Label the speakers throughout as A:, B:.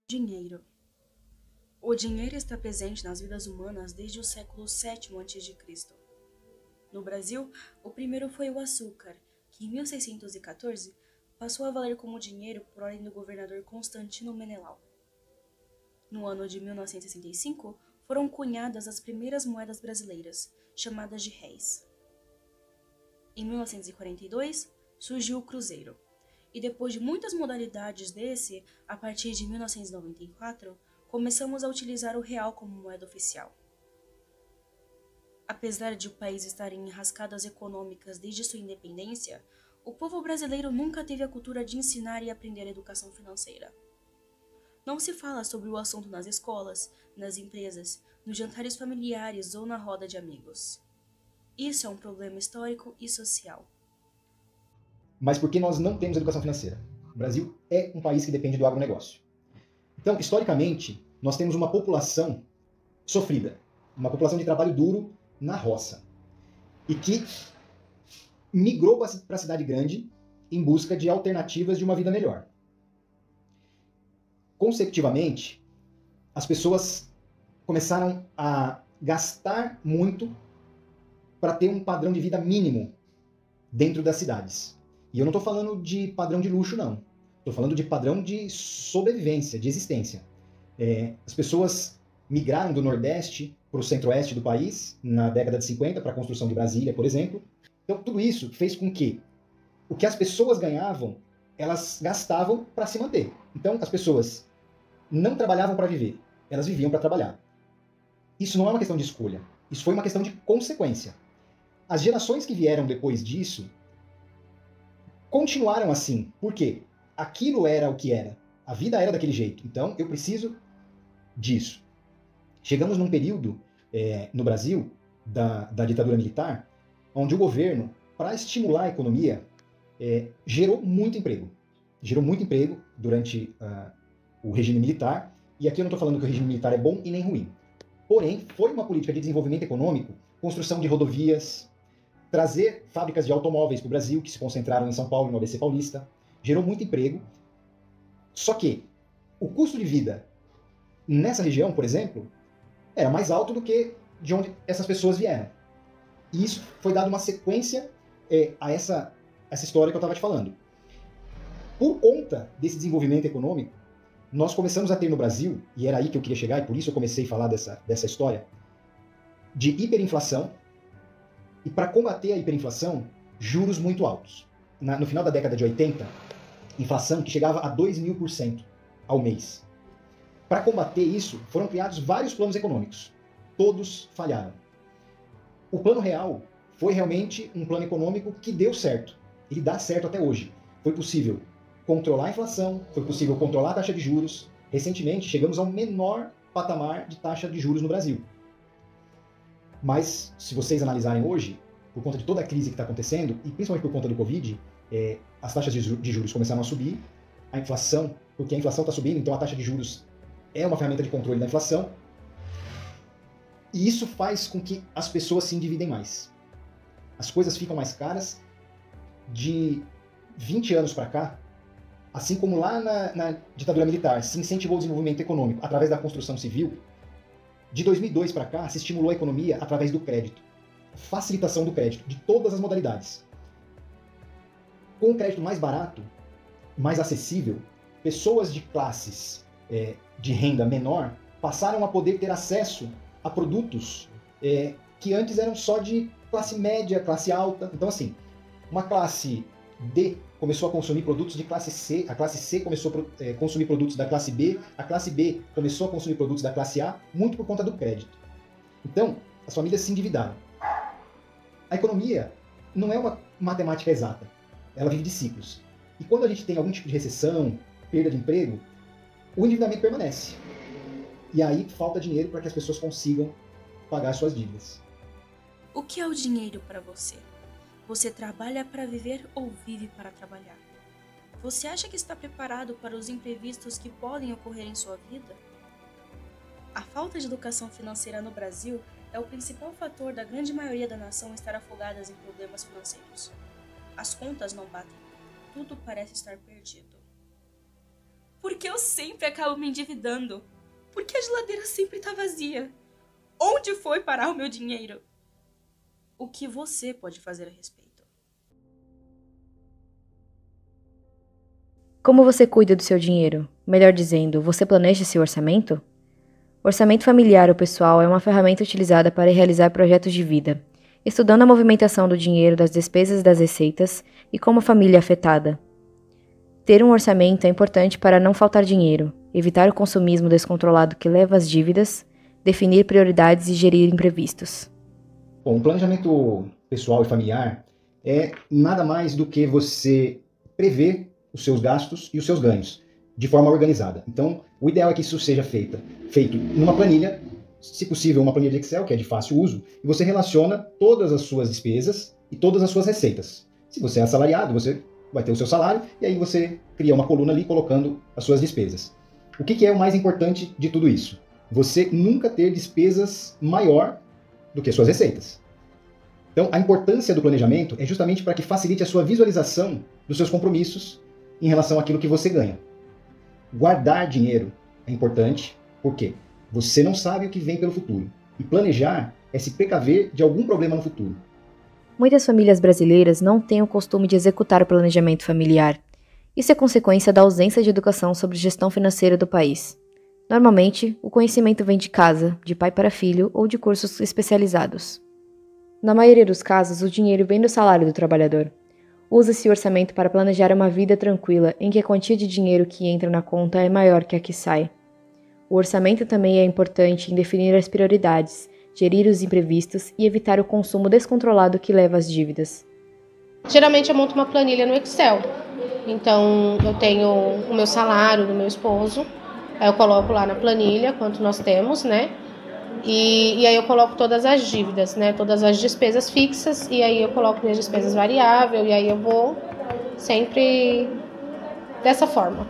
A: Dinheiro. O dinheiro está presente nas vidas humanas desde o século VII a.C. No Brasil, o primeiro foi o açúcar, que em 1614 passou a valer como dinheiro por ordem do governador Constantino Menelau. No ano de 1965, foram cunhadas as primeiras moedas brasileiras, chamadas de réis. Em 1942, surgiu o cruzeiro. E depois de muitas modalidades desse, a partir de 1994, começamos a utilizar o real como moeda oficial. Apesar de o país estar em enrascadas econômicas desde sua independência, o povo brasileiro nunca teve a cultura de ensinar e aprender a educação financeira. Não se fala sobre o assunto nas escolas, nas empresas, nos jantares familiares ou na roda de amigos. Isso é um problema histórico e social.
B: Mas porque nós não temos educação financeira. O Brasil é um país que depende do agronegócio. Então, historicamente, nós temos uma população sofrida, uma população de trabalho duro na roça, e que migrou para a cidade grande em busca de alternativas de uma vida melhor. Consecutivamente, as pessoas começaram a gastar muito para ter um padrão de vida mínimo dentro das cidades. E eu não estou falando de padrão de luxo, não. Estou falando de padrão de sobrevivência, de existência. As pessoas migraram do Nordeste para o Centro-Oeste do país, na década de 50, para a construção de Brasília, por exemplo. Então, tudo isso fez com que o que as pessoas ganhavam, elas gastavam para se manter. Então, as pessoas não trabalhavam para viver, elas viviam para trabalhar. Isso não é uma questão de escolha, isso foi uma questão de consequência. As gerações que vieram depois disso continuaram assim. Por quê? Aquilo era o que era. A vida era daquele jeito. Então, eu preciso disso. Chegamos num período no Brasil da ditadura militar, onde o governo, para estimular a economia, gerou muito emprego. Gerou muito emprego durante o regime militar. E aqui eu não estou falando que o regime militar é bom e nem ruim. Porém, foi uma política de desenvolvimento econômico, construção de rodovias, trazer fábricas de automóveis para o Brasil, que se concentraram em São Paulo, no ABC Paulista, gerou muito emprego. Só que o custo de vida nessa região, por exemplo, era mais alto do que de onde essas pessoas vieram. E isso foi dado uma sequência a essa história que eu estava te falando. Por conta desse desenvolvimento econômico, nós começamos a ter no Brasil, e era aí que eu queria chegar, e por isso eu comecei a falar dessa história, de hiperinflação, e para combater a hiperinflação, juros muito altos. No final da década de 80, inflação que chegava a 2.000% ao mês. Para combater isso, foram criados vários planos econômicos. Todos falharam. O Plano Real foi realmente um plano econômico que deu certo. Ele dá certo até hoje. Foi possível controlar a inflação, foi possível controlar a taxa de juros. Recentemente, chegamos ao menor patamar de taxa de juros no Brasil. Mas, se vocês analisarem hoje, por conta de toda a crise que está acontecendo, e principalmente por conta do Covid, as taxas de juros começaram a subir, a inflação, porque a inflação está subindo, então a taxa de juros é uma ferramenta de controle da inflação, e isso faz com que as pessoas se endividem mais. As coisas ficam mais caras. De 20 anos para cá, assim como lá na ditadura militar se incentivou o desenvolvimento econômico através da construção civil, de 2002 para cá se estimulou a economia através do crédito. Facilitação do crédito, de todas as modalidades. Com o crédito mais barato, mais acessível, pessoas de classes de renda menor passaram a poder ter acesso a produtos que antes eram só de classe média, classe alta. Então, assim, uma classe D começou a consumir produtos de classe C, a classe C começou a consumir produtos da classe B, a classe B começou a consumir produtos da classe A, muito por conta do crédito. Então, as famílias se endividaram. A economia não é uma matemática exata, ela vive de ciclos. E quando a gente tem algum tipo de recessão, perda de emprego, o endividamento permanece. E aí falta dinheiro para que as pessoas consigam pagar suas dívidas.
A: O que é o dinheiro para você? Você trabalha para viver ou vive para trabalhar? Você acha que está preparado para os imprevistos que podem ocorrer em sua vida? A falta de educação financeira no Brasil é o principal fator da grande maioria da nação estar afogadas em problemas financeiros. As contas não batem, tudo parece estar perdido. Por que eu sempre acabo me endividando? Por que a geladeira sempre tá vazia? Onde foi parar o meu dinheiro? O que você pode fazer a respeito?
C: Como você cuida do seu dinheiro? Melhor dizendo, você planeja seu orçamento? Orçamento familiar ou pessoal é uma ferramenta utilizada para realizar projetos de vida, estudando a movimentação do dinheiro, das despesas e das receitas e como a família é afetada. Ter um orçamento é importante para não faltar dinheiro, evitar o consumismo descontrolado que leva às dívidas, definir prioridades e gerir imprevistos.
B: Bom, o planejamento pessoal e familiar é nada mais do que você prever os seus gastos e os seus ganhos de forma organizada. Então, o ideal é que isso seja feito numa planilha, se possível uma planilha de Excel, que é de fácil uso, e você relaciona todas as suas despesas e todas as suas receitas. Se você é assalariado, você vai ter o seu salário, e aí você cria uma coluna ali colocando as suas despesas. O que é o mais importante de tudo isso? Você nunca ter despesas maior do que suas receitas. Então, a importância do planejamento é justamente para que facilite a sua visualização dos seus compromissos em relação àquilo que você ganha. Guardar dinheiro é importante, porque você não sabe o que vem pelo futuro. E planejar é se precaver de algum problema no futuro.
C: Muitas famílias brasileiras não têm o costume de executar o planejamento familiar. Isso é consequência da ausência de educação sobre gestão financeira do país. Normalmente, o conhecimento vem de casa, de pai para filho ou de cursos especializados. Na maioria dos casos, o dinheiro vem do salário do trabalhador. Usa-se o orçamento para planejar uma vida tranquila em que a quantia de dinheiro que entra na conta é maior que a que sai. O orçamento também é importante em definir as prioridades, gerir os imprevistos e evitar o consumo descontrolado que leva às dívidas.
D: Geralmente eu monto uma planilha no Excel. Então eu tenho o meu salário do meu esposo, aí eu coloco lá na planilha quanto nós temos, né? E aí eu coloco todas as dívidas, né? Todas as despesas fixas, e aí eu coloco minhas despesas variáveis, e aí eu vou sempre dessa forma.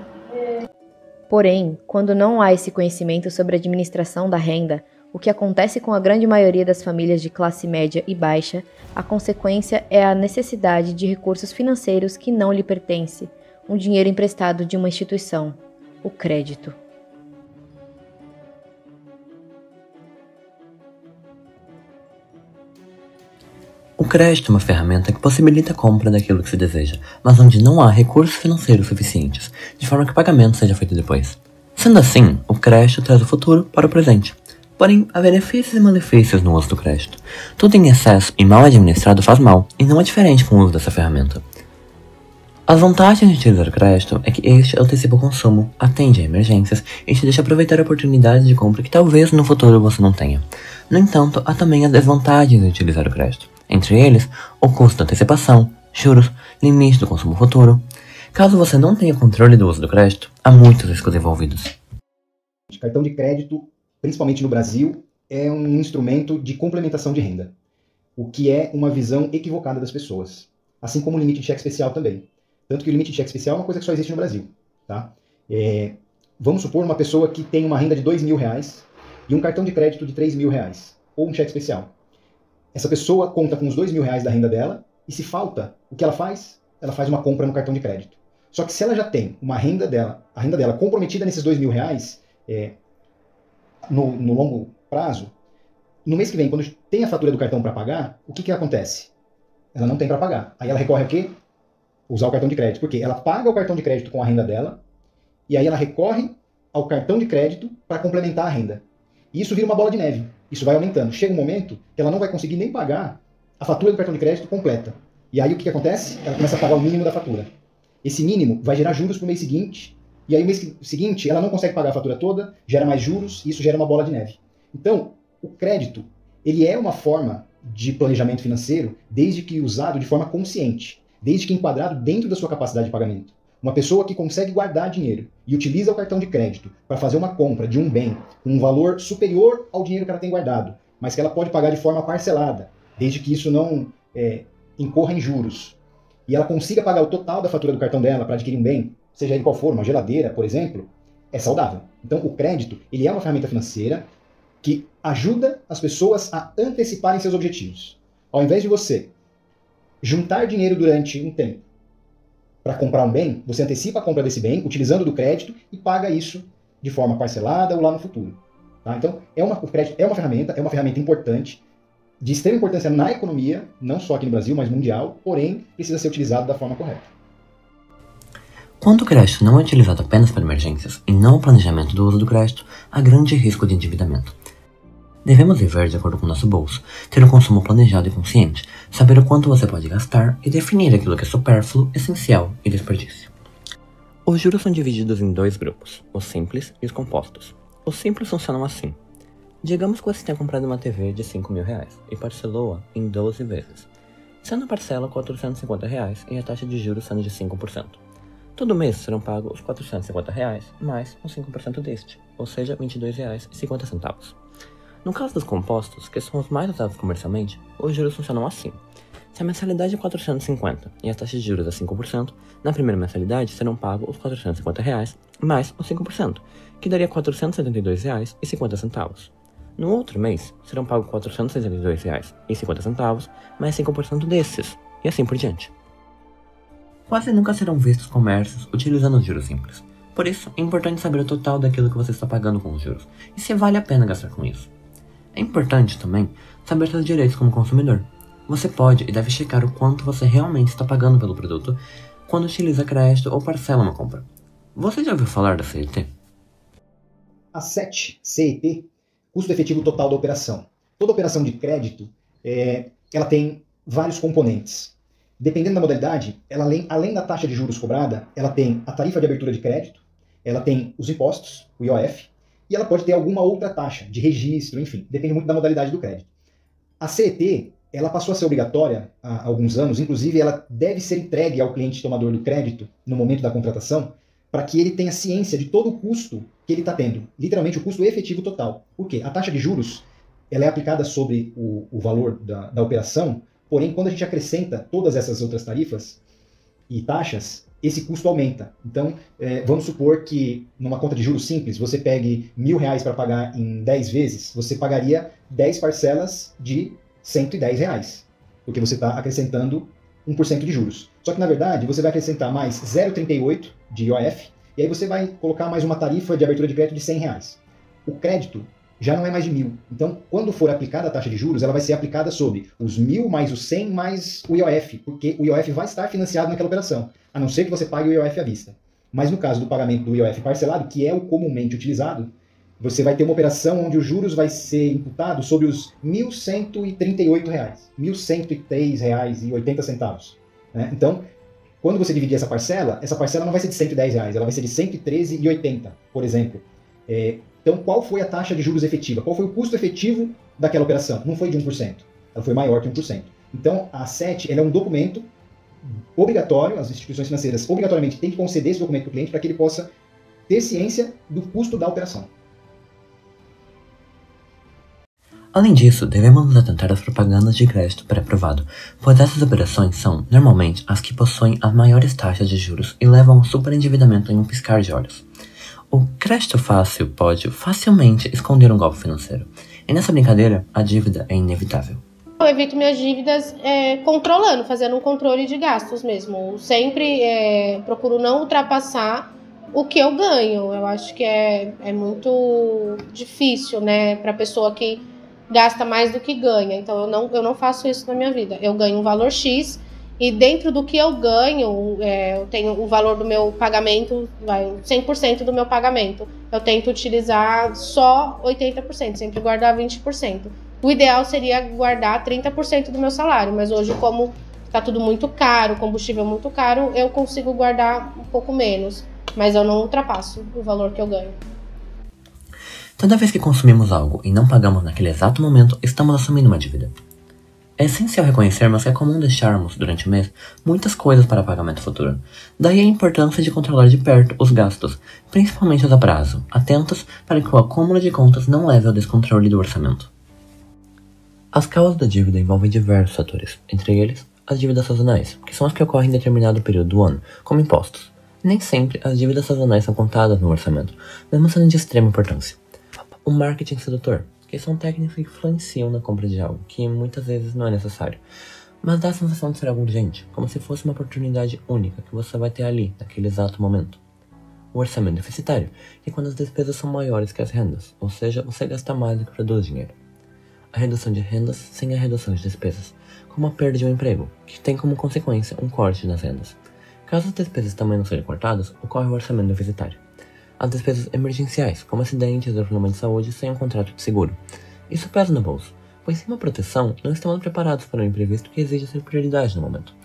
C: Porém, quando não há esse conhecimento sobre a administração da renda, o que acontece com a grande maioria das famílias de classe média e baixa, a consequência é a necessidade de recursos financeiros que não lhe pertence, um dinheiro emprestado de uma instituição, o crédito.
E: O crédito é uma ferramenta que possibilita a compra daquilo que se deseja, mas onde não há recursos financeiros suficientes, de forma que o pagamento seja feito depois. Sendo assim, o crédito traz o futuro para o presente. Porém, há benefícios e malefícios no uso do crédito. Tudo em excesso e mal administrado faz mal, e não é diferente com o uso dessa ferramenta. As vantagens de utilizar o crédito é que este antecipa o consumo, atende a emergências e te deixa aproveitar oportunidades de compra que talvez no futuro você não tenha. No entanto, há também as desvantagens de utilizar o crédito. Entre eles, o custo da antecipação, juros, limite do consumo futuro. Caso você não tenha controle do uso do crédito, há muitos riscos envolvidos.
B: O cartão de crédito, principalmente no Brasil, é um instrumento de complementação de renda, o que é uma visão equivocada das pessoas, assim como o limite de cheque especial também. Tanto que o limite de cheque especial é uma coisa que só existe no Brasil. Tá? Vamos supor uma pessoa que tem uma renda de R$2.000 e um cartão de crédito de R$3.000, ou um cheque especial. Essa pessoa conta com os R$2.000 da renda dela, e se falta, o que ela faz? Ela faz uma compra no cartão de crédito. Só que se ela já tem a renda dela comprometida nesses R$2.000, no longo prazo, no mês que vem, quando tem a fatura do cartão para pagar, o que acontece? Ela não tem para pagar. Aí ela recorre a quê? Usar o cartão de crédito. Porque ela paga o cartão de crédito com a renda dela, e aí ela recorre ao cartão de crédito para complementar a renda. E isso vira uma bola de neve. Isso vai aumentando. Chega um momento que ela não vai conseguir nem pagar a fatura do cartão de crédito completa. E aí o que acontece? Ela começa a pagar o mínimo da fatura. Esse mínimo vai gerar juros para o mês seguinte, e aí o mês seguinte ela não consegue pagar a fatura toda, gera mais juros, e isso gera uma bola de neve. Então, o crédito, ele é uma forma de planejamento financeiro, desde que usado de forma consciente, desde que enquadrado dentro da sua capacidade de pagamento. Uma pessoa que consegue guardar dinheiro e utiliza o cartão de crédito para fazer uma compra de um bem com um valor superior ao dinheiro que ela tem guardado, mas que ela pode pagar de forma parcelada, desde que isso não incorra em juros, e ela consiga pagar o total da fatura do cartão dela para adquirir um bem, seja ele qual for, uma geladeira, por exemplo, é saudável. Então, o crédito, ele é uma ferramenta financeira que ajuda as pessoas a anteciparem seus objetivos. Ao invés de você juntar dinheiro durante um tempo para comprar um bem, você antecipa a compra desse bem, utilizando do crédito, e paga isso de forma parcelada ou lá no futuro. Tá? Então, o crédito é uma ferramenta importante, de extrema importância na economia, não só aqui no Brasil, mas mundial, porém, precisa ser utilizado da forma correta.
E: Quando o crédito não é utilizado apenas para emergências e não o planejamento do uso do crédito, há grande risco de endividamento. Devemos viver de acordo com o nosso bolso, ter um consumo planejado e consciente, saber o quanto você pode gastar e definir aquilo que é supérfluo, essencial e desperdício. Os juros são divididos em 2 grupos, os simples e os compostos. Os simples funcionam assim. Digamos que você tenha comprado uma TV de R$5.000 e parcelou-a em 12 vezes, sendo a parcela R$450 e a taxa de juros sendo de 5%. Todo mês serão pagos os R$450 mais os 5% deste, ou seja, R$22,50. No caso dos compostos, que são os mais usados comercialmente, os juros funcionam assim. Se a mensalidade é R$450 e a taxa de juros é 5%, na primeira mensalidade serão pagos os R$450 mais os 5%, que daria R$472,50. No outro mês, serão pagos R$462,50 mais 5% desses, e assim por diante. Quase nunca serão vistos comércios utilizando os juros simples. Por isso, é importante saber o total daquilo que você está pagando com os juros, e se vale a pena gastar com isso. É importante também saber seus direitos como consumidor. Você pode e deve checar o quanto você realmente está pagando pelo produto quando utiliza crédito ou parcela uma compra. Você já ouviu falar da CET?
B: A CET, custo efetivo total da operação. Toda operação de crédito, ela tem vários componentes. Dependendo da modalidade, ela, além da taxa de juros cobrada, ela tem a tarifa de abertura de crédito, ela tem os impostos, o IOF, e ela pode ter alguma outra taxa de registro, enfim, depende muito da modalidade do crédito. A CET, ela passou a ser obrigatória há alguns anos, inclusive ela deve ser entregue ao cliente tomador do crédito no momento da contratação, para que ele tenha ciência de todo o custo que ele está tendo, literalmente o custo efetivo total. Por quê? A taxa de juros ela é aplicada sobre o valor da operação, porém, quando a gente acrescenta todas essas outras tarifas e taxas, esse custo aumenta. Então, vamos supor que numa conta de juros simples, você pegue R$1.000 para pagar em 10 vezes, você pagaria 10 parcelas de R$110, porque você está acrescentando 1% de juros. Só que, na verdade, você vai acrescentar mais 0,38 de IOF, e aí você vai colocar mais uma tarifa de abertura de crédito de R$100. O crédito já não é mais de 1.000. Então, quando for aplicada a taxa de juros, ela vai ser aplicada sobre os 1.000 mais os 100 mais o IOF, porque o IOF vai estar financiado naquela operação, a não ser que você pague o IOF à vista. Mas no caso do pagamento do IOF parcelado, que é o comumente utilizado, você vai ter uma operação onde os juros vai ser imputado sobre os R$1.138, R$1.103,80. Né? Então, quando você dividir essa parcela não vai ser de R$110, ela vai ser de R$113,80, por exemplo. Então, qual foi a taxa de juros efetiva? Qual foi o custo efetivo daquela operação? Não foi de 1%, ela foi maior que 1%. Então, a CET ela é um documento obrigatório, as instituições financeiras obrigatoriamente têm que conceder esse documento para o cliente para que ele possa ter ciência do custo da operação.
E: Além disso, devemos nos atentar às propagandas de crédito pré-aprovado, pois essas operações são, normalmente, as que possuem as maiores taxas de juros e levam ao superendividamento em um piscar de olhos. O crédito fácil pode facilmente esconder um golpe financeiro, e nessa brincadeira, a dívida é inevitável.
D: Eu evito minhas dívidas controlando, fazendo um controle de gastos mesmo. Sempre procuro não ultrapassar o que eu ganho. Eu acho que é muito difícil, né, para a pessoa que gasta mais do que ganha. Então eu não faço isso na minha vida. Eu ganho um valor X e dentro do que eu ganho, eu tenho o valor do meu pagamento, 100% do meu pagamento. Eu tento utilizar só 80%, sempre guardar 20%. O ideal seria guardar 30% do meu salário, mas hoje, como está tudo muito caro, combustível muito caro, eu consigo guardar um pouco menos, mas eu não ultrapasso o valor que eu ganho.
E: Toda vez que consumimos algo e não pagamos naquele exato momento, estamos assumindo uma dívida. É essencial reconhecermos que é comum deixarmos, durante o mês, muitas coisas para pagamento futuro. Daí a importância de controlar de perto os gastos, principalmente os a prazo, atentos para que o acúmulo de contas não leve ao descontrole do orçamento. As causas da dívida envolvem diversos fatores, entre eles, as dívidas sazonais, que são as que ocorrem em determinado período do ano, como impostos. Nem sempre as dívidas sazonais são contadas no orçamento, mesmo sendo de extrema importância. O marketing sedutor, que são técnicas que influenciam na compra de algo, que muitas vezes não é necessário. mas dá a sensação de ser algo urgente, como se fosse uma oportunidade única que você vai ter ali, naquele exato momento. O orçamento deficitário é quando as despesas são maiores que as rendas, ou seja, você gasta mais do que produz dinheiro. A redução de rendas sem a redução de despesas, como a perda de um emprego, que tem como consequência um corte nas rendas. Caso as despesas também não sejam cortadas, ocorre o orçamento deficitário. As despesas emergenciais, como acidentes ou problemas de saúde sem um contrato de seguro. Isso pesa no bolso, pois sem uma proteção, não estamos preparados para um imprevisto que exige ser prioridade no momento.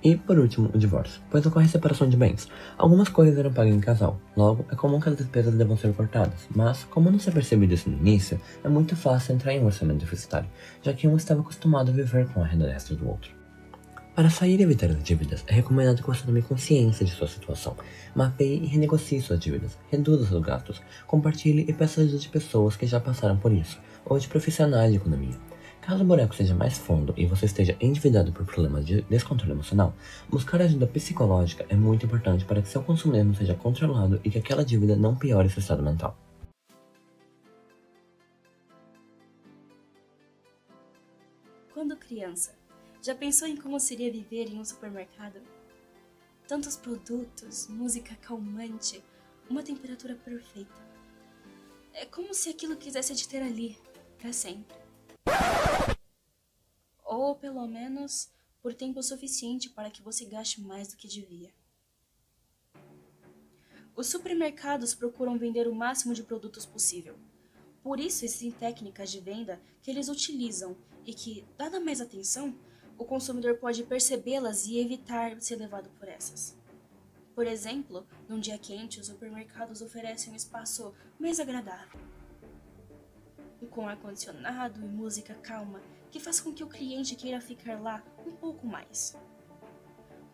E: E, por último, o divórcio, pois ocorre separação de bens. Algumas coisas eram pagas em casal, logo, é comum que as despesas devam ser cortadas, mas, como não se percebe isso no início, é muito fácil entrar em um orçamento deficitário, já que um estava acostumado a viver com a renda extra do outro. Para sair e evitar as dívidas, é recomendado que você tome consciência de sua situação, mapeie e renegocie suas dívidas, reduza seus gastos, compartilhe e peça ajuda de pessoas que já passaram por isso, ou de profissionais de economia. Caso o buraco seja mais fundo e você esteja endividado por problemas de descontrole emocional, buscar ajuda psicológica é muito importante para que seu consumismo seja controlado e que aquela dívida não piore seu estado mental.
A: Quando criança, já pensou em como seria viver em um supermercado? Tantos produtos, música calmante, uma temperatura perfeita. É como se aquilo quisesse te ter ali, para sempre. Ou, pelo menos, por tempo suficiente para que você gaste mais do que devia. Os supermercados procuram vender o máximo de produtos possível. Por isso, existem técnicas de venda que eles utilizam e que, dada mais atenção, o consumidor pode percebê-las e evitar ser levado por essas. Por exemplo, num dia quente, os supermercados oferecem um espaço mais agradável, com ar-condicionado e música calma, que faz com que o cliente queira ficar lá um pouco mais.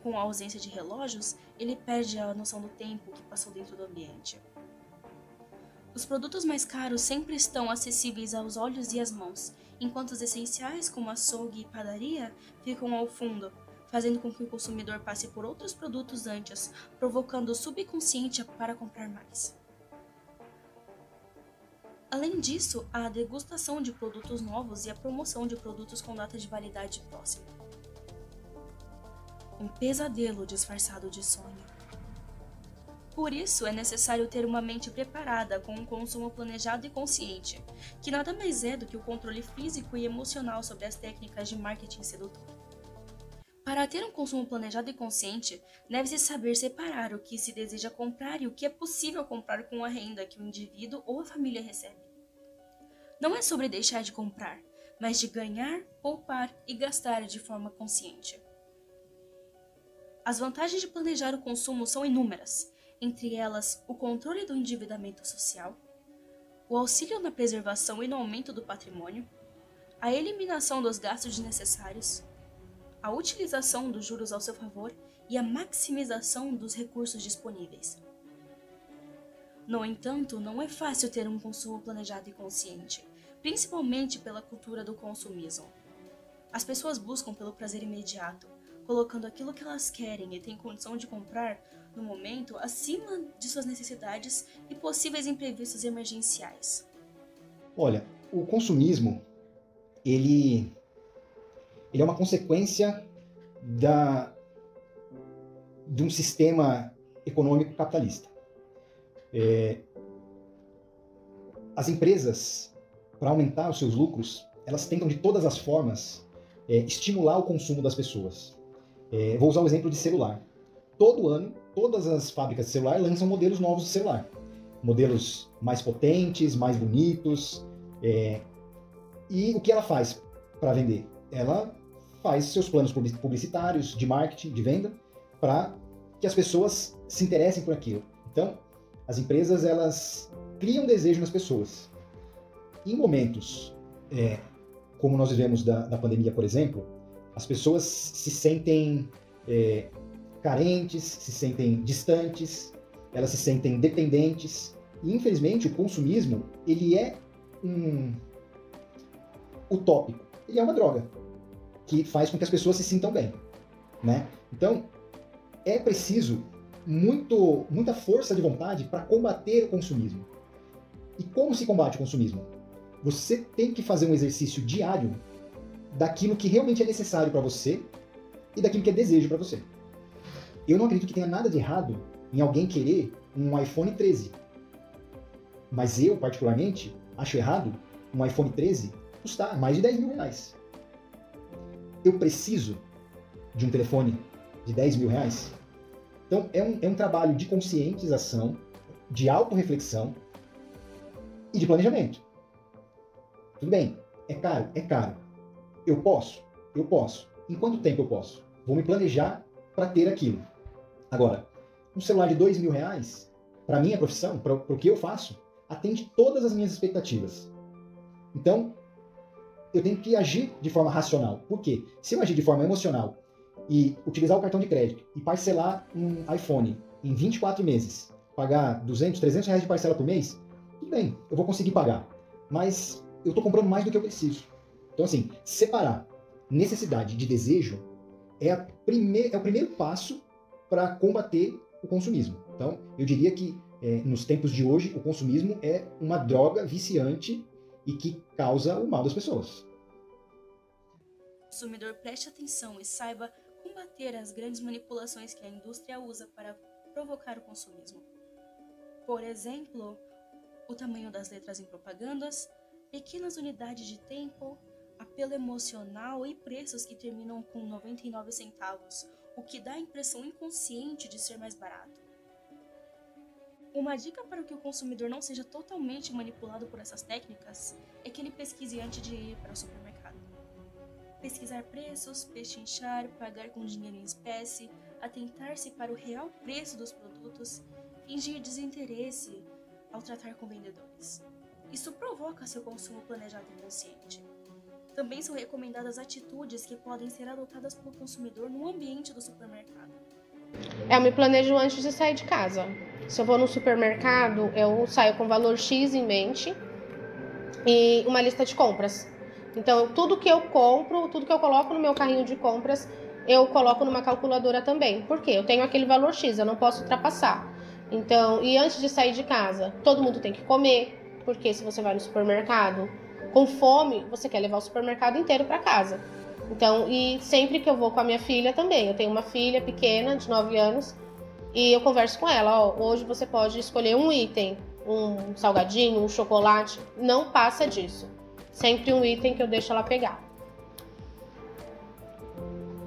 A: Com a ausência de relógios, ele perde a noção do tempo que passou dentro do ambiente. Os produtos mais caros sempre estão acessíveis aos olhos e às mãos, enquanto os essenciais, como açougue e padaria, ficam ao fundo, fazendo com que o consumidor passe por outros produtos antes, provocando o subconsciente para comprar mais. Além disso, há a degustação de produtos novos e a promoção de produtos com data de validade próxima. Um pesadelo disfarçado de sonho. Por isso, é necessário ter uma mente preparada com um consumo planejado e consciente, que nada mais é do que o controle físico e emocional sobre as técnicas de marketing sedutor. Para ter um consumo planejado e consciente, deve-se saber separar o que se deseja comprar e o que é possível comprar com a renda que o indivíduo ou a família recebe. Não é sobre deixar de comprar, mas de ganhar, poupar e gastar de forma consciente. As vantagens de planejar o consumo são inúmeras, entre elas o controle do endividamento social, o auxílio na preservação e no aumento do patrimônio, a eliminação dos gastos desnecessários, a utilização dos juros ao seu favor e a maximização dos recursos disponíveis. No entanto, não é fácil ter um consumo planejado e consciente, principalmente pela cultura do consumismo. As pessoas buscam pelo prazer imediato, colocando aquilo que elas querem e têm condição de comprar no momento acima de suas necessidades e possíveis imprevistos emergenciais.
B: Olha, o consumismo, ele é uma consequência de um sistema econômico capitalista. As empresas, para aumentar os seus lucros, elas tentam de todas as formas estimular o consumo das pessoas. Vou usar o exemplo de celular. Todo ano, todas as fábricas de celular lançam modelos novos de celular. Modelos mais potentes, mais bonitos. E o que ela faz para vender? Ela faz seus planos publicitários, de marketing, de venda, para que as pessoas se interessem por aquilo. Então, as empresas, elas criam desejo nas pessoas. Em momentos como nós vivemos da pandemia, por exemplo, as pessoas se sentem carentes, se sentem distantes, elas se sentem dependentes. E, infelizmente, o consumismo, ele é utópico. Ele é uma droga que faz com que as pessoas se sintam bem, né? Então, é preciso muita força de vontade para combater o consumismo. E como se combate o consumismo? Você tem que fazer um exercício diário daquilo que realmente é necessário para você e daquilo que é desejo para você. Eu não acredito que tenha nada de errado em alguém querer um iPhone 13. Mas eu, particularmente, acho errado um iPhone 13 custar mais de 10 mil reais. Eu preciso de um telefone de 10 mil reais? Então, é um trabalho de conscientização, de autorreflexão e de planejamento. Tudo bem, é caro? É caro. Eu posso? Eu posso. Em quanto tempo eu posso? Vou me planejar para ter aquilo. Agora, um celular de 2 mil reais, para a minha profissão, para o que eu faço, atende todas as minhas expectativas. Então, eu tenho que agir de forma racional. Por quê? Se eu agir de forma emocional e utilizar o cartão de crédito e parcelar um iPhone em 24 meses, pagar 200, 300 reais de parcela por mês, tudo bem, eu vou conseguir pagar. Mas eu estou comprando mais do que eu preciso. Então, assim, separar necessidade de desejo é o primeiro passo para combater o consumismo. Então, eu diria que nos tempos de hoje, o consumismo é uma droga viciante e que causa o mal das pessoas.
A: O consumidor preste atenção e saiba combater as grandes manipulações que a indústria usa para provocar o consumismo. Por exemplo, o tamanho das letras em propagandas, pequenas unidades de tempo, apelo emocional e preços que terminam com 99 centavos, o que dá a impressão inconsciente de ser mais barato. Uma dica para que o consumidor não seja totalmente manipulado por essas técnicas é que ele pesquise antes de ir para o supermercado. Pesquisar preços, pechinchar, pagar com dinheiro em espécie, atentar-se para o real preço dos produtos, fingir desinteresse ao tratar com vendedores. Isso provoca seu consumo planejado e consciente. Também são recomendadas atitudes que podem ser adotadas pelo consumidor no ambiente do supermercado.
D: Eu me planejo antes de sair de casa. Se eu vou no supermercado, eu saio com valor X em mente e uma lista de compras. Então, tudo que eu compro, tudo que eu coloco no meu carrinho de compras, eu coloco numa calculadora também. Por quê? Eu tenho aquele valor X, eu não posso ultrapassar. Então, e antes de sair de casa, todo mundo tem que comer, porque se você vai no supermercado com fome, você quer levar o supermercado inteiro para casa. Então, e sempre que eu vou com a minha filha também, eu tenho uma filha pequena de 9 anos e eu converso com ela, ó, hoje você pode escolher um item, um salgadinho, um chocolate, não passa disso. Sempre um item que eu deixo ela pegar.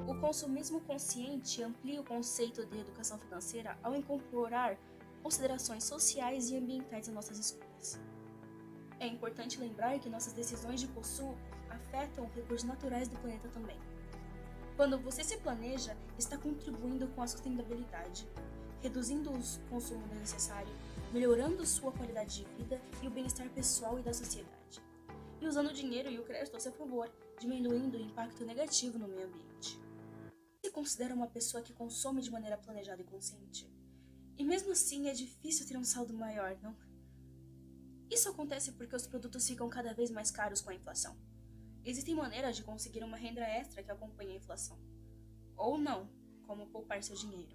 A: O consumismo consciente amplia o conceito de educação financeira ao incorporar considerações sociais e ambientais em nossas escolhas. É importante lembrar que nossas decisões de consumo afetam os recursos naturais do planeta também. Quando você se planeja, está contribuindo com a sustentabilidade, reduzindo o consumo desnecessário, melhorando sua qualidade de vida e o bem-estar pessoal e da sociedade, e usando o dinheiro e o crédito a seu favor, diminuindo o impacto negativo no meio ambiente. Você se considera uma pessoa que consome de maneira planejada e consciente? E mesmo assim é difícil ter um saldo maior, não? Isso acontece porque os produtos ficam cada vez mais caros com a inflação. Existem maneiras de conseguir uma renda extra que acompanhe a inflação. Ou não, como poupar seu dinheiro.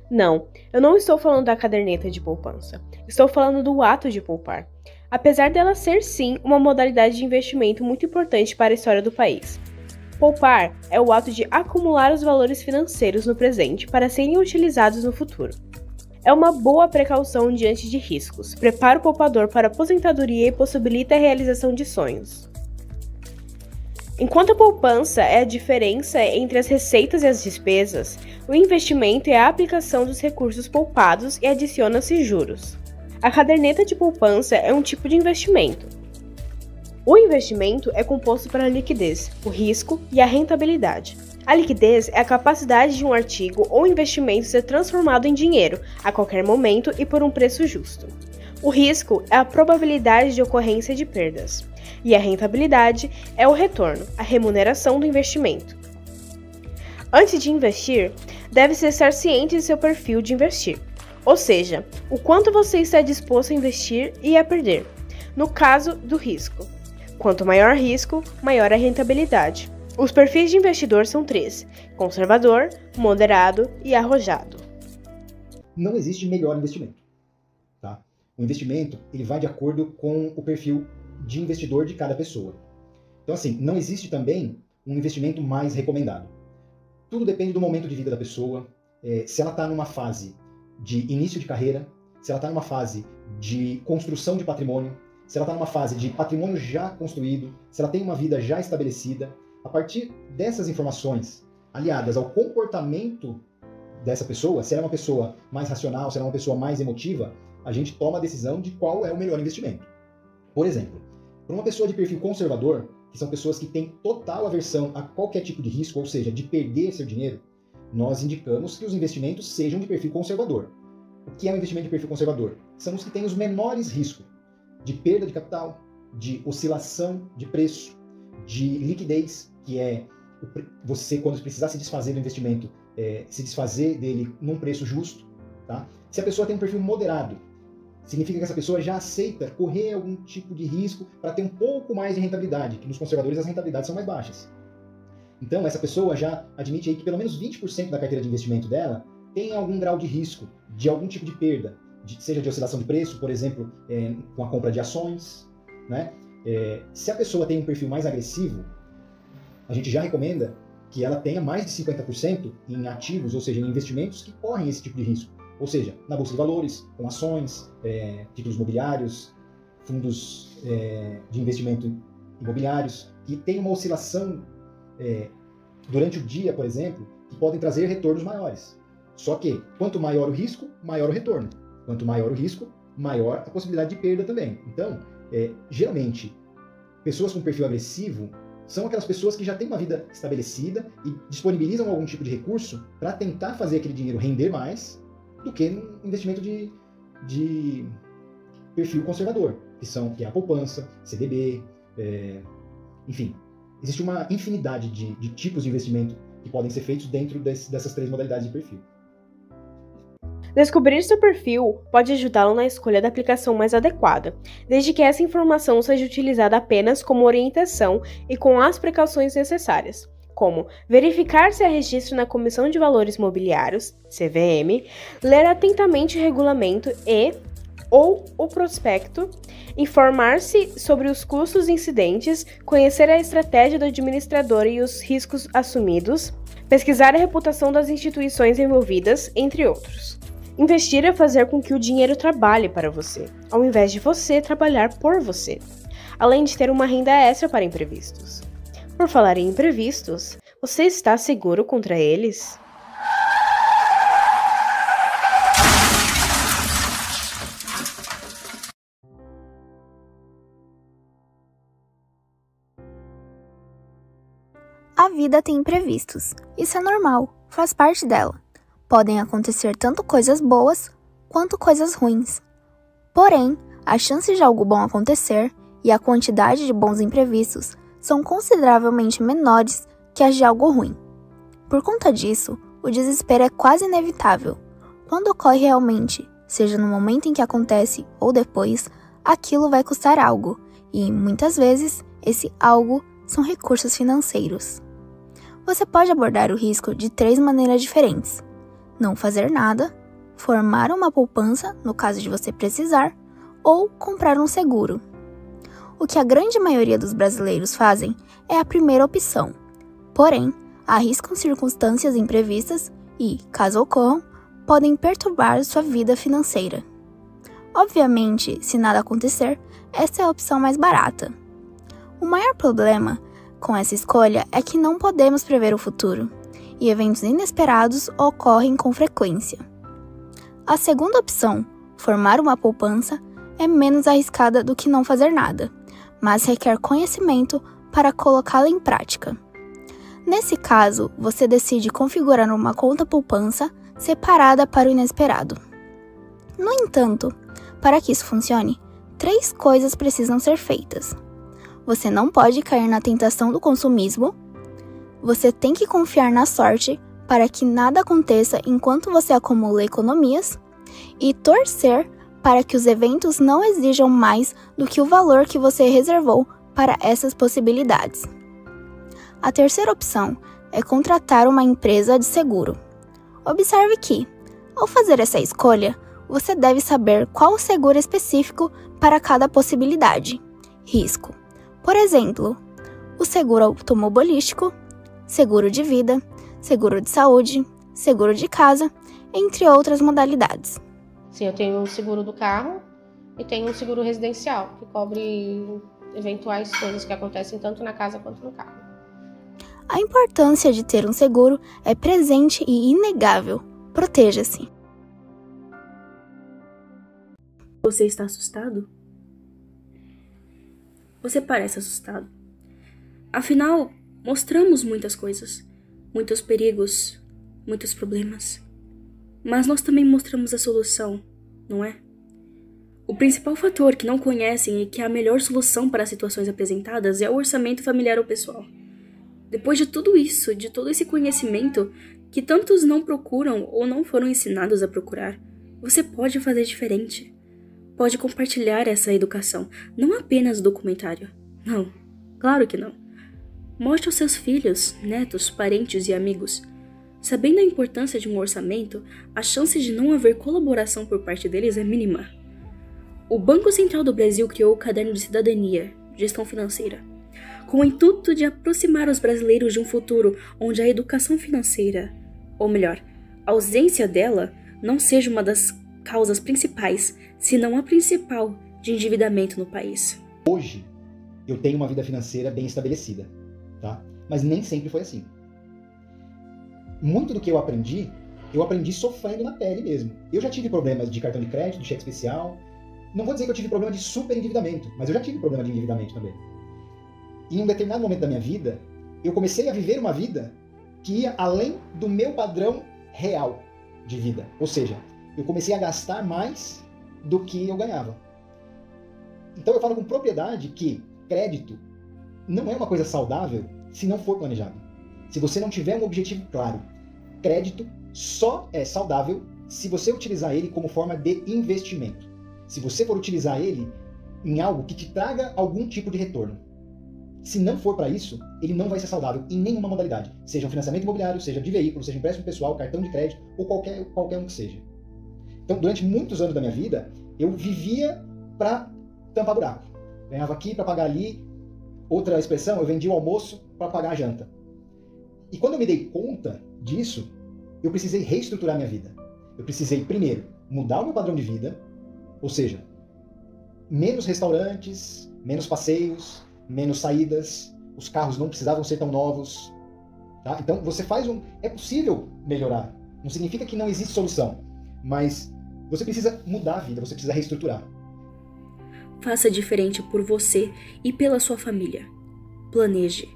F: Não, eu não estou falando da caderneta de poupança. Estou falando do ato de poupar. Apesar dela ser, sim, uma modalidade de investimento muito importante para a história do país. Poupar é o ato de acumular os valores financeiros no presente para serem utilizados no futuro. É uma boa precaução diante de riscos, prepara o poupador para a aposentadoria e possibilita a realização de sonhos. Enquanto a poupança é a diferença entre as receitas e as despesas, o investimento é a aplicação dos recursos poupados e adiciona-se juros. A caderneta de poupança é um tipo de investimento. O investimento é composto pela liquidez, o risco e a rentabilidade. A liquidez é a capacidade de um artigo ou investimento ser transformado em dinheiro a qualquer momento e por um preço justo. O risco é a probabilidade de ocorrência de perdas. E a rentabilidade é o retorno, a remuneração do investimento. Antes de investir, deve-se estar ciente de seu perfil de investir, ou seja, o quanto você está disposto a investir e a perder, no caso do risco. Quanto maior risco, maior a rentabilidade. Os perfis de investidor são 3: conservador, moderado e arrojado.
B: Não existe melhor investimento. Tá? O investimento, ele vai de acordo com o perfil de investidor de cada pessoa. Então, assim, não existe também um investimento mais recomendado. Tudo depende do momento de vida da pessoa, se ela está numa fase de início de carreira, se ela está numa fase de construção de patrimônio, se ela está numa fase de patrimônio já construído, se ela tem uma vida já estabelecida. A partir dessas informações, aliadas ao comportamento dessa pessoa, se ela é uma pessoa mais racional, se ela é uma pessoa mais emotiva, a gente toma a decisão de qual é o melhor investimento. Por exemplo, para uma pessoa de perfil conservador, que são pessoas que têm total aversão a qualquer tipo de risco, ou seja, de perder seu dinheiro, nós indicamos que os investimentos sejam de perfil conservador. O que é um investimento de perfil conservador? São os que têm os menores riscos de perda de capital, de oscilação de preço, de liquidez, que é você, quando precisar se desfazer do investimento, se desfazer dele num preço justo. Tá? Se a pessoa tem um perfil moderado, significa que essa pessoa já aceita correr algum tipo de risco para ter um pouco mais de rentabilidade, que nos conservadores as rentabilidades são mais baixas. Então, essa pessoa já admite aí que pelo menos 20% da carteira de investimento dela tem algum grau de risco, de algum tipo de perda, seja de oscilação de preço, por exemplo, com a compra de ações. Né? Se a pessoa tem um perfil mais agressivo, a gente já recomenda que ela tenha mais de 50% em ativos, ou seja, em investimentos que correm esse tipo de risco. Ou seja, na bolsa de valores, com ações, títulos imobiliários, fundos de investimento imobiliários, que tem uma oscilação durante o dia, por exemplo, que podem trazer retornos maiores. Só que, quanto maior o risco, maior o retorno. Quanto maior o risco, maior a possibilidade de perda também. Então, geralmente, pessoas com perfil agressivo são aquelas pessoas que já têm uma vida estabelecida e disponibilizam algum tipo de recurso para tentar fazer aquele dinheiro render mais do que num investimento de perfil conservador, que é a poupança, CDB, enfim. Existe uma infinidade de tipos de investimento que podem ser feitos dentro dessas 3 modalidades de perfil.
F: Descobrir seu perfil pode ajudá-lo na escolha da aplicação mais adequada, desde que essa informação seja utilizada apenas como orientação e com as precauções necessárias, como verificar se há registro na Comissão de Valores Mobiliários, CVM, ler atentamente o regulamento ou o prospecto, informar-se sobre os custos incidentes, conhecer a estratégia do administrador e os riscos assumidos, pesquisar a reputação das instituições envolvidas, entre outros. Investir é fazer com que o dinheiro trabalhe para você, ao invés de você trabalhar por você, além de ter uma renda extra para imprevistos. Por falar em imprevistos, você está seguro contra eles?
G: A vida tem imprevistos. Isso é normal, faz parte dela. Podem acontecer tanto coisas boas quanto coisas ruins. Porém, as chances de algo bom acontecer e a quantidade de bons imprevistos são consideravelmente menores que as de algo ruim. Por conta disso, o desespero é quase inevitável. Quando ocorre realmente, seja no momento em que acontece ou depois, aquilo vai custar algo, e muitas vezes esse algo são recursos financeiros. Você pode abordar o risco de 3 maneiras diferentes: não fazer nada, formar uma poupança no caso de você precisar, ou comprar um seguro. O que a grande maioria dos brasileiros fazem é a primeira opção. Porém, arriscam circunstâncias imprevistas e, caso ocorram, podem perturbar sua vida financeira. Obviamente, se nada acontecer, essa é a opção mais barata. O maior problema com essa escolha é que não podemos prever o futuro, e eventos inesperados ocorrem com frequência. A segunda opção, formar uma poupança, é menos arriscada do que não fazer nada, mas requer conhecimento para colocá-la em prática. Nesse caso, você decide configurar uma conta poupança separada para o inesperado. No entanto, para que isso funcione, 3 coisas precisam ser feitas. Você não pode cair na tentação do consumismo. Você tem que confiar na sorte para que nada aconteça enquanto você acumula economias e torcer para que os eventos não exijam mais do que o valor que você reservou para essas possibilidades. A terceira opção é contratar uma empresa de seguro. Observe que, ao fazer essa escolha, você deve saber qual o seguro específico para cada possibilidade. Risco. Por exemplo, o seguro automobilístico, seguro de vida, seguro de saúde, seguro de casa, entre outras modalidades.
D: Sim, eu tenho o seguro do carro e tenho um seguro residencial, que cobre eventuais coisas que acontecem tanto na casa quanto no carro.
G: A importância de ter um seguro é presente e inegável. Proteja-se.
A: Você está assustado? Você parece assustado. Afinal, mostramos muitas coisas, muitos perigos, muitos problemas. Mas nós também mostramos a solução, não é? O principal fator que não conhecem e que é a melhor solução para as situações apresentadas é o orçamento familiar ou pessoal. Depois de tudo isso, de todo esse conhecimento que tantos não procuram ou não foram ensinados a procurar, você pode fazer diferente. Pode compartilhar essa educação, não apenas documentário. Não, claro que não. Mostre aos seus filhos, netos, parentes e amigos. Sabendo a importância de um orçamento, a chance de não haver colaboração por parte deles é mínima. O Banco Central do Brasil criou o Caderno de Cidadania, Gestão Financeira, com o intuito de aproximar os brasileiros de um futuro onde a educação financeira, ou melhor, a ausência dela, não seja uma das causas principais, se não a principal, de endividamento no país.
B: Hoje, eu tenho uma vida financeira bem estabelecida, tá? Mas nem sempre foi assim. Muito do que eu aprendi sofrendo na pele mesmo. Eu já tive problemas de cartão de crédito, de cheque especial. Não vou dizer que eu tive problema de super endividamento, mas eu já tive problema de endividamento também. E em um determinado momento da minha vida, eu comecei a viver uma vida que ia além do meu padrão real de vida. Ou seja, eu comecei a gastar mais do que eu ganhava. Então eu falo com propriedade que crédito não é uma coisa saudável se não for planejado. Se você não tiver um objetivo claro. Crédito só é saudável se você utilizar ele como forma de investimento. Se você for utilizar ele em algo que te traga algum tipo de retorno. Se não for para isso, ele não vai ser saudável em nenhuma modalidade. Seja um financiamento imobiliário, seja de veículo, seja empréstimo pessoal, cartão de crédito ou qualquer um que seja. Então, durante muitos anos da minha vida, eu vivia para tampar buraco. Ganhava aqui para pagar ali. Outra expressão, eu vendia o almoço para pagar a janta. E quando eu me dei conta disso, eu precisei reestruturar minha vida. Eu precisei, primeiro, mudar o meu padrão de vida, ou seja, menos restaurantes, menos passeios, menos saídas, os carros não precisavam ser tão novos. Tá? Então, você faz é possível melhorar. Não significa que não existe solução, mas você precisa mudar a vida, você precisa reestruturar.
A: Faça diferente por você e pela sua família. Planeje.